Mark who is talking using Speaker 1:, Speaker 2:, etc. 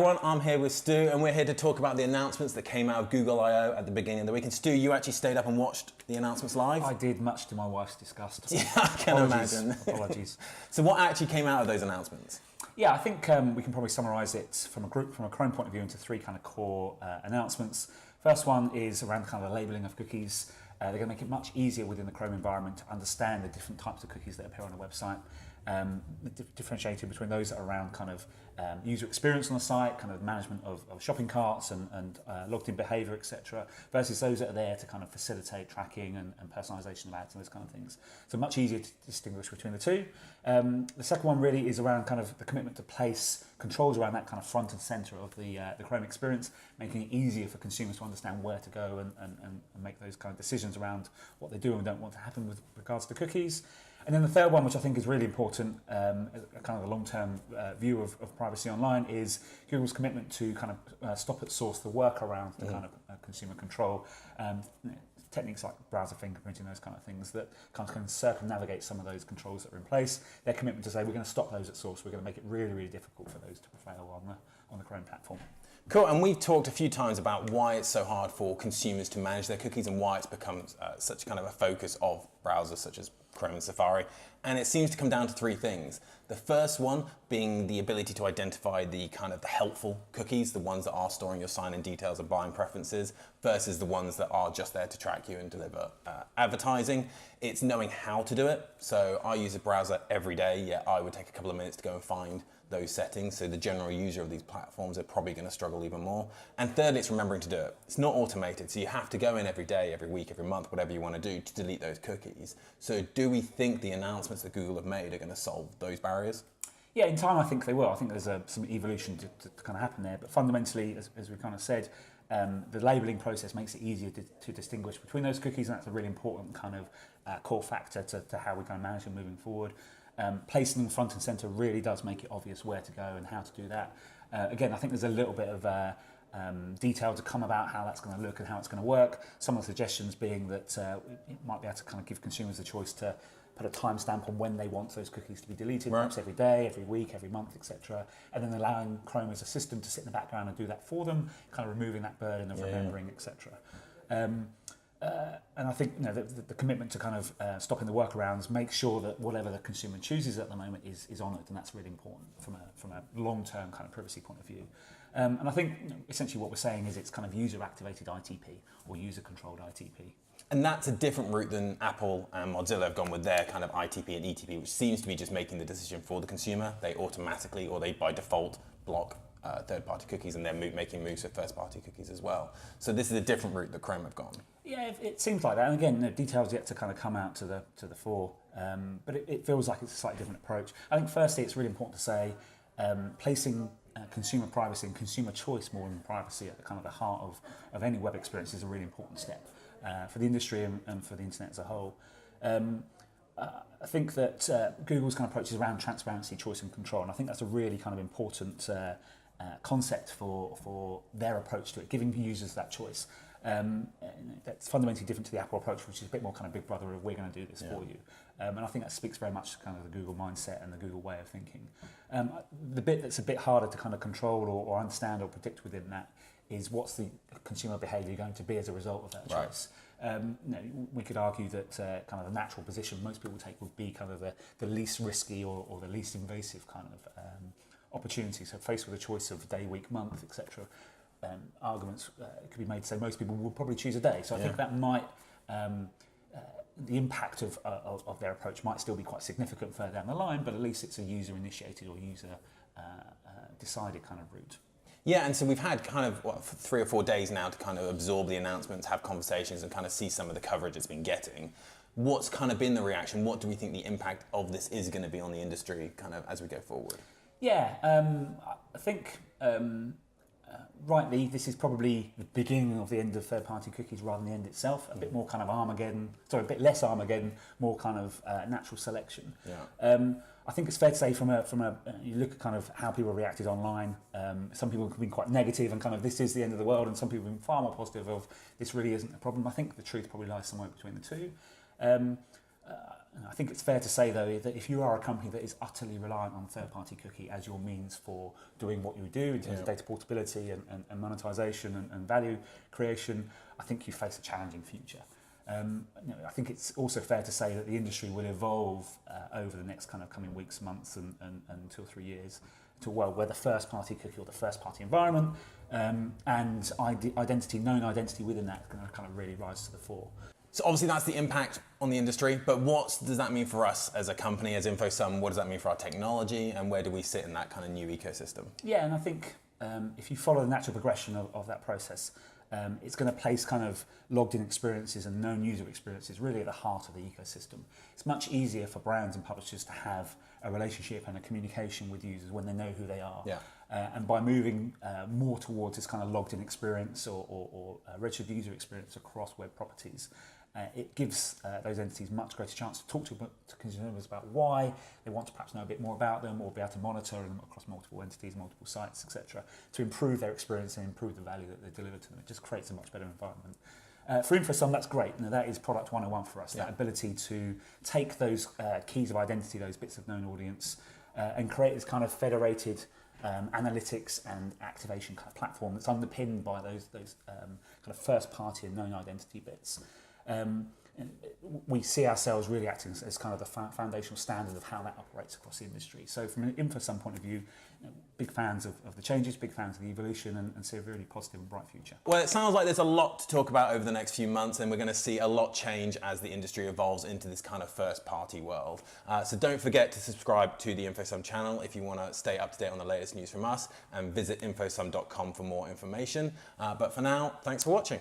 Speaker 1: everyone, I'm here with Stu and we're here to talk about the announcements that came out of Google I/O at the beginning of the week. And Stu, you actually stayed up and watched the announcements live?
Speaker 2: I did, much to my wife's disgust.
Speaker 1: Yeah, I can imagine.
Speaker 2: Apologies.
Speaker 1: So what actually came out of those announcements?
Speaker 2: Yeah, I think we can probably summarise it from a Chrome point of view into three kind of core announcements. First one is around kind of the labelling of cookies. They're going to make it much easier within the Chrome environment to understand the different types of cookies that appear on a website. Differentiating between those that are around kind of user experience on the site, kind of management of shopping carts and logged in behaviour, etc., versus those that are there to kind of facilitate tracking and personalisation of ads and those kind of things. So much easier to distinguish between the two. The second one really is around kind of the commitment to place controls around that kind of front and centre of the Chrome experience, making it easier for consumers to understand where to go and make those kind of decisions around what they do and don't want to happen with regards to cookies. And then the third one, which I think is really important, kind of a long-term view of privacy online, is Google's commitment to kind of stop at source the work around the kind of consumer control. Techniques like browser fingerprinting, those kind of things that kind of can circumnavigate some of those controls that are in place. Their commitment to say we're going to stop those at source, we're going to make it really, really difficult for those to prevail on the Chrome platform.
Speaker 1: Cool, and we've talked a few times about why it's so hard for consumers to manage their cookies and why it's become such kind of a focus of browsers such as Chrome and Safari, and it seems to come down to three things. The first one being the ability to identify the kind of the helpful cookies, the ones that are storing your sign-in details and buying preferences, versus the ones that are just there to track you and deliver advertising. It's knowing how to do it. So I use a browser every day, yet I would take a couple of minutes to go and find those settings. So the general user of these platforms are probably going to struggle even more. And thirdly, it's remembering to do it. It's not automated, so you have to go in every day, every week, every month, whatever you want to do to delete those cookies. So do we think the announcements that Google have made are going to solve those barriers?
Speaker 2: Yeah, in time I think they will. I think there's some evolution to kind of happen there. But fundamentally, as we kind of said, the labelling process makes it easier to distinguish between those cookies, and that's a really important kind of core factor to how we kind of manage them moving forward. Placing them front and centre really does make it obvious where to go and how to do that. Again, I think there's a little bit of detail to come about how that's going to look and how it's going to work. Some of the suggestions being that it might be able to kind of give consumers the choice to put a timestamp on when they want those cookies to be deleted, perhaps every day, every week, every month, etc. And then allowing Chrome as a system to sit in the background and do that for them, kind of removing that burden of remembering, etc. And I think the commitment to kind of stopping the workarounds makes sure that whatever the consumer chooses at the moment is honoured, and that's really important from a long-term kind of privacy point of view. And I think essentially what we're saying is it's kind of user-activated ITP or user-controlled ITP.
Speaker 1: And that's a different route than Apple and Mozilla have gone with their kind of ITP and ETP, which seems to be just making the decision for the consumer. They automatically, or they by default, block third-party cookies, and they're making moves for first-party cookies as well. So this is a different route that Chrome have gone.
Speaker 2: Yeah, it seems like that. And again, details yet to kind of come out to the fore, but it feels like it's a slightly different approach. I think firstly, it's really important to say placing consumer privacy and consumer choice more than privacy at the kind of the heart of any web experience is a really important step for the industry and for the internet as a whole. I think that Google's kind of approach is around transparency, choice and control, and I think that's a really kind of important concept for their approach to it, giving users that choice. That's fundamentally different to the Apple approach, which is a bit more kind of big brother of we're going to do this for you. And I think that speaks very much to kind of the Google mindset and the Google way of thinking. The bit that's a bit harder to kind of control or understand or predict within that is what's the consumer behaviour going to be as a result of that choice. We could argue that kind of the natural position most people take would be kind of the least risky or the least invasive kind of opportunity. So faced with a choice of day, week, month, etc., arguments could be made to say most people will probably choose a day. So I think that might the impact of their approach might still be quite significant further down the line, but at least it's a user-initiated or user-decided kind of route.
Speaker 1: Yeah, and so we've had kind of 3 or 4 days now to kind of absorb the announcements, have conversations and kind of see some of the coverage it's been getting. What's kind of been the reaction? What do we think the impact of this is going to be on the industry kind of as we go forward?
Speaker 2: Yeah, I think rightly this is probably the beginning of the end of third-party cookies rather than the end itself. A bit more kind of a bit less Armageddon, more kind of natural selection. Yeah. I think it's fair to say from a you look at kind of how people reacted online. Some people have been quite negative and kind of this is the end of the world, and some people have been far more positive of this really isn't a problem. I think the truth probably lies somewhere between the two. I think it's fair to say, though, that if you are a company that is utterly reliant on third-party cookie as your means for doing what you do in terms of data portability and monetization and value creation, I think you face a challenging future. I think it's also fair to say that the industry will evolve over the next kind of coming weeks, months, and 2 or 3 years to where the first-party cookie or the first-party environment and identity, known identity within that is going to kind of really rise to the fore.
Speaker 1: So obviously that's the impact on the industry, but what does that mean for us as a company, as InfoSum? What does that mean for our technology, and where do we sit in that kind of new ecosystem?
Speaker 2: Yeah, and I think if you follow the natural progression of that process, it's going to place kind of logged-in experiences and known user experiences really at the heart of the ecosystem. It's much easier for brands and publishers to have a relationship and a communication with users when they know who they are.
Speaker 1: Yeah.
Speaker 2: And by moving more towards this kind of logged-in experience or registered user experience across web properties, it gives those entities much greater chance to talk to consumers about why they want to perhaps know a bit more about them, or be able to monitor them across multiple entities, multiple sites, etc., to improve their experience and improve the value that they deliver to them. It just creates a much better environment. For InfoSum, that's great. That is product 101 for us, that ability to take those keys of identity, those bits of known audience, and create this kind of federated analytics and activation kind of platform that's underpinned by those kind of first party and known identity bits. We see ourselves really acting as kind of the foundational standard of how that operates across the industry. So from an InfoSum point of view, big fans of the changes, big fans of the evolution, and see a really positive and bright future.
Speaker 1: Well, it sounds like there's a lot to talk about over the next few months, and we're going to see a lot change as the industry evolves into this kind of first-party world. So don't forget to subscribe to the InfoSum channel if you want to stay up to date on the latest news from us, and visit infosum.com for more information. But for now, thanks for watching.